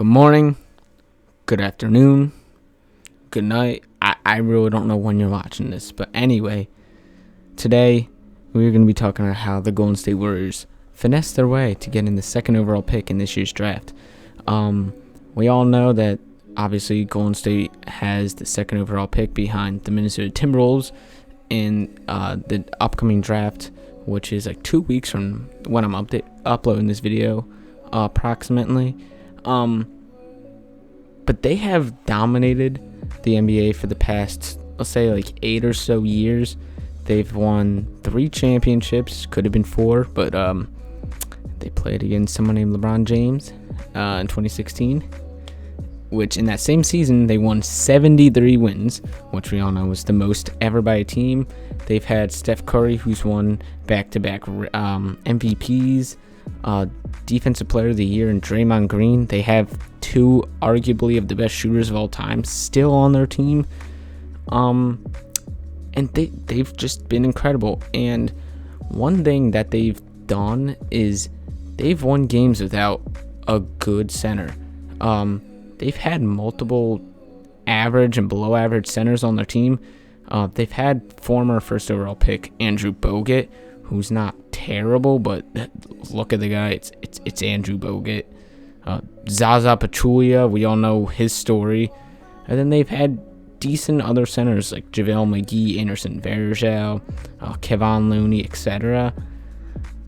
Good morning, good afternoon, good night. I really don't know when you're watching this, but anyway, today we're going to be talking about how the Golden State Warriors finessed their way to getting the second overall pick in this year's draft. We all know that obviously Golden State has the second overall pick behind the Minnesota Timberwolves in the upcoming draft, which is like 2 weeks from when I'm uploading this video, approximately. But they have dominated the NBA for the past, let's say, like 8 or so years. They've won 3 championships, could have been 4, but they played against someone named LeBron James in 2016, which in that same season, they won 73 wins, which we all know was the most ever by a team. They've had Steph Curry, who's won back-to-back MVPs, Defensive Player of the Year, and Draymond Green. They have 2 arguably of the best shooters of all time still on their team. And they've just been incredible. And one thing that they've done is they've won games without a good center. They've had multiple average and below average centers on their team. They've had former first overall pick Andrew Bogut, who's not terrible, but look at the guy. It's Andrew Bogut. Zaza Pachulia, we all know his story. And then they've had decent other centers like JaVale McGee, Anderson Varejao, Kevon Looney, etc.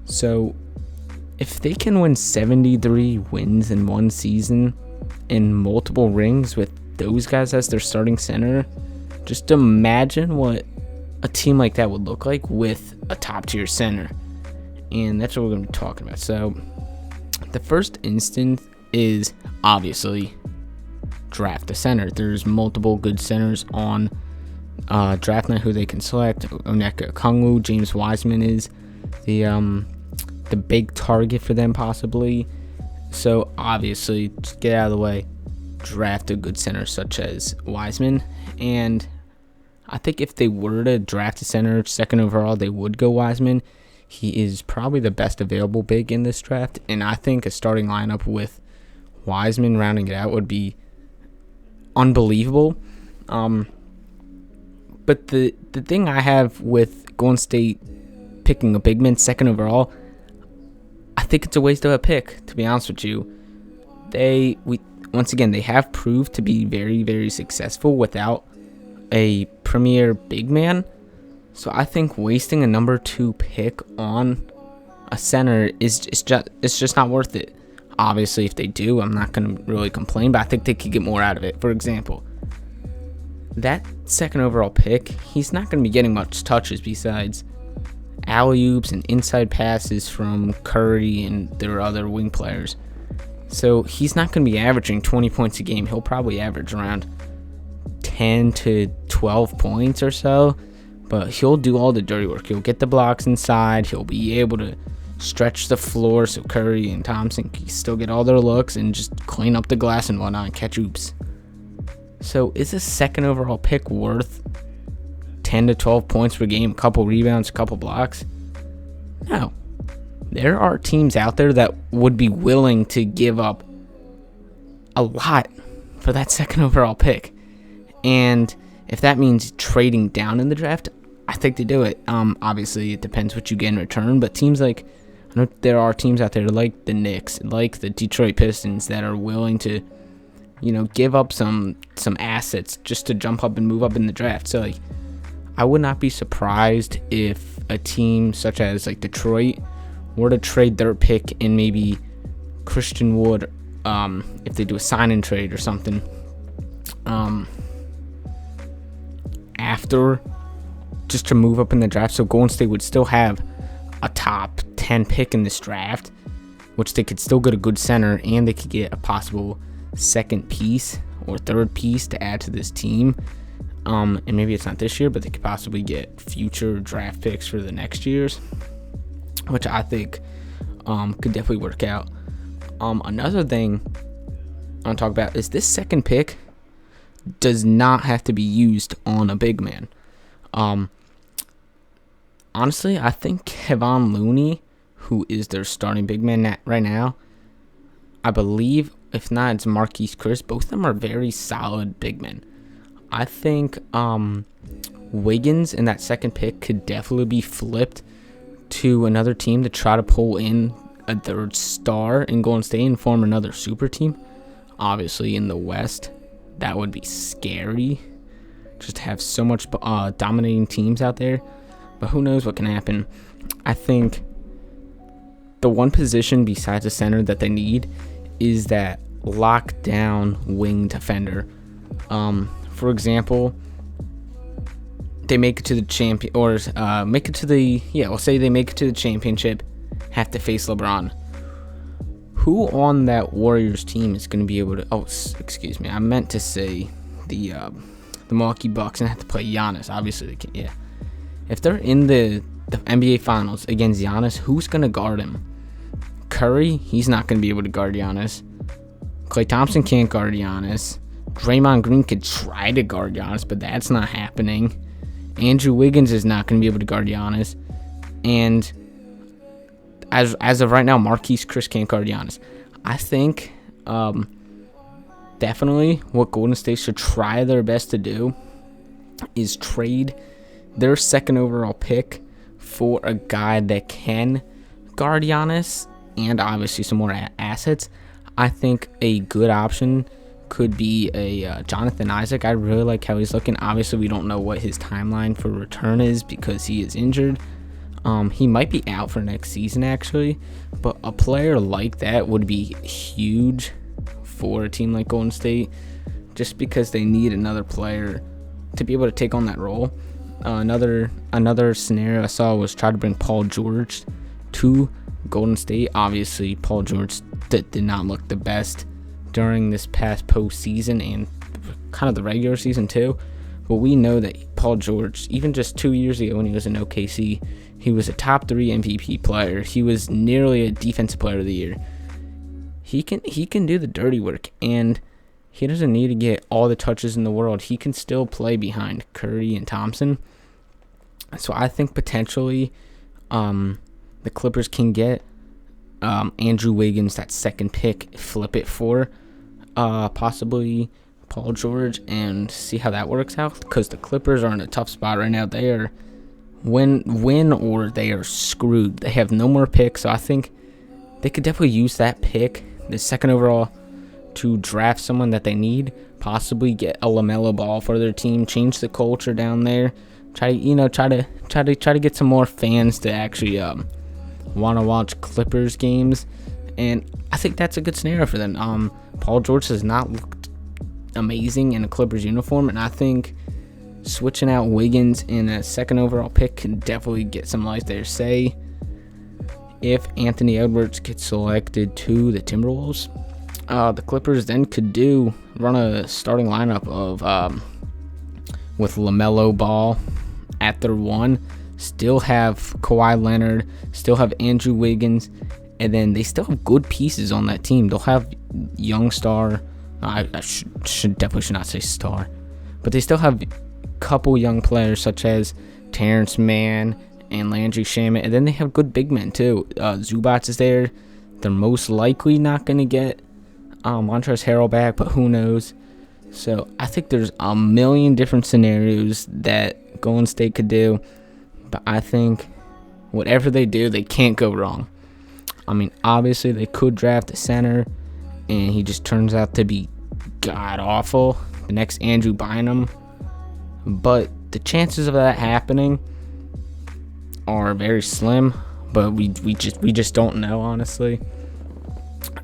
So if they can win 73 wins in one season and multiple rings with those guys as their starting center, just imagine what a team like that would look like with a top tier center. And that's what we're going to be talking about. So the first instinct is obviously draft a center. There's multiple good centers on draft night who they can select. Onyeka Okongwu, James Wiseman is the big target for them possibly. So obviously, just get out of the way, draft a good center such as Wiseman. And I think if they were to draft a center second overall, they would go Wiseman. He is probably the best available big in this draft, and I think a starting lineup with Wiseman rounding it out would be unbelievable. But the thing I have with Golden State picking a big man second overall, I think it's a waste of a pick, to be honest with you. Once again, they have proved to be very, very successful without a premier big man. So I think wasting a number 2 pick on a center is just not worth it. Obviously, if they do, I'm not going to really complain, but I think they could get more out of it. For example, that second overall pick, he's not going to be getting much touches besides alley-oops and inside passes from Curry and their other wing players. So he's not going to be averaging 20 points a game. He'll probably average around 10 to 12 points or so, but he'll do all the dirty work. He'll get the blocks inside. He'll be able to stretch the floor so Curry and Thompson can still get all their looks and just clean up the glass and whatnot and catch oops. So is a second overall pick worth 10 to 12 points per game, a couple rebounds, a couple blocks? No. There are teams out there that would be willing to give up a lot for that second overall pick. And if that means trading down in the draft, I think they do it. Obviously, it depends what you get in return. But teams like, I know there are teams out there like the Knicks, like the Detroit Pistons, that are willing to, give up some assets just to jump up and move up in the draft. So, I would not be surprised if a team such as like Detroit were to trade their pick in maybe Christian Wood, if they do a sign and trade or something. After, just to move up in the draft, so Golden State would still have a top 10 pick in this draft, which they could still get a good center, and they could get a possible second piece or third piece to add to this team. And maybe it's not this year, but they could possibly get future draft picks for the next years, which I think could definitely work out. Another thing I want to talk about is this second pick does not have to be used on a big man. Honestly, I think Kevon Looney, who is their starting big man right now, I believe If not, it's Marquise Chris. Both of them are very solid big men. I think Wiggins in that second pick could definitely be flipped to another team to try to pull in a third star in Golden State and form another super team. Obviously, in the West, that would be scary. Just to have so much dominating teams out there. But who knows what can happen. I think the one position besides the center that they need is that lockdown wing defender. For example, they make it to the say they make it to the championship, have to face LeBron. Who on that Warriors team is going to be able to? Oh, excuse me. I meant to say the Milwaukee Bucks and have to play Giannis. Obviously, they can. Yeah. If they're in the NBA Finals against Giannis, who's going to guard him? Curry, he's not going to be able to guard Giannis. Klay Thompson can't guard Giannis. Draymond Green could try to guard Giannis, but that's not happening. Andrew Wiggins is not going to be able to guard Giannis. And as of right now, Marquise Chris can't guard Giannis. I think definitely what Golden State should try their best to do is trade their second overall pick for a guy that can guard Giannis and obviously some more assets. I think a good option could be a Jonathan Isaac. I really like how he's looking. Obviously, we don't know what his timeline for return is because he is injured. He might be out for next season, actually. But a player like that would be huge for a team like Golden State just because they need another player to be able to take on that role. Another scenario I saw was try to bring Paul George to Golden State. Obviously, Paul George did not look the best during this past postseason and kind of the regular season too. But we know that Paul George, even just 2 years ago when he was in OKC, he was a top 3 MVP player. He was nearly a defensive player of the year. He can do the dirty work, and he doesn't need to get all the touches in the world. He can still play behind Curry and Thompson. So I think potentially the Clippers can get Andrew Wiggins, that second pick, flip it for possibly Paul George, and see how that works out. Because the Clippers are in a tough spot right now. They are win or they are screwed. They have no more picks, so I think they could definitely use that pick, the second overall, to draft someone that they need. Possibly get a LaMelo Ball for their team, change the culture down there. Try to get some more fans to actually want to watch Clippers games, and I think that's a good scenario for them. Paul George has not looked amazing in a Clippers uniform, and I think switching out Wiggins in a second overall pick can definitely get some life there. Say if Anthony Edwards gets selected to the Timberwolves, the Clippers then could run a starting lineup of with LaMelo Ball at their 1, still have Kawhi Leonard, still have Andrew Wiggins, and then they still have good pieces on that team. They'll have young star. I should not say star, but they still have a couple young players such as Terrence Mann and Landry Shamet, and then they have good big men too. Zubac is there. They're most likely not going to get Montrezl Harrell back, but who knows? So I think there's a million different scenarios that Golden State could do, but I think whatever they do, they can't go wrong. I mean, obviously they could draft a center, and he just turns out to be god awful, the next Andrew Bynum. But the chances of that happening are very slim. But we just don't know, honestly.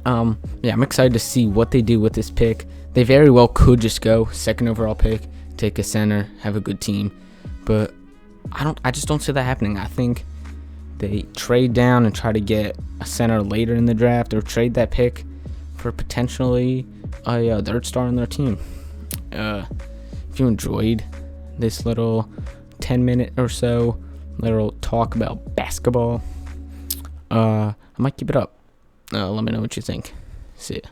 I'm excited to see what they do with this pick. They very well could just go second overall pick, take a center, have a good team, but I just don't see that happening. I think they trade down and try to get a center later in the draft, or trade that pick for potentially a third star on their team. If you enjoyed this little 10-minute or so little talk about basketball, I might keep it up. Let me know what you think. See ya.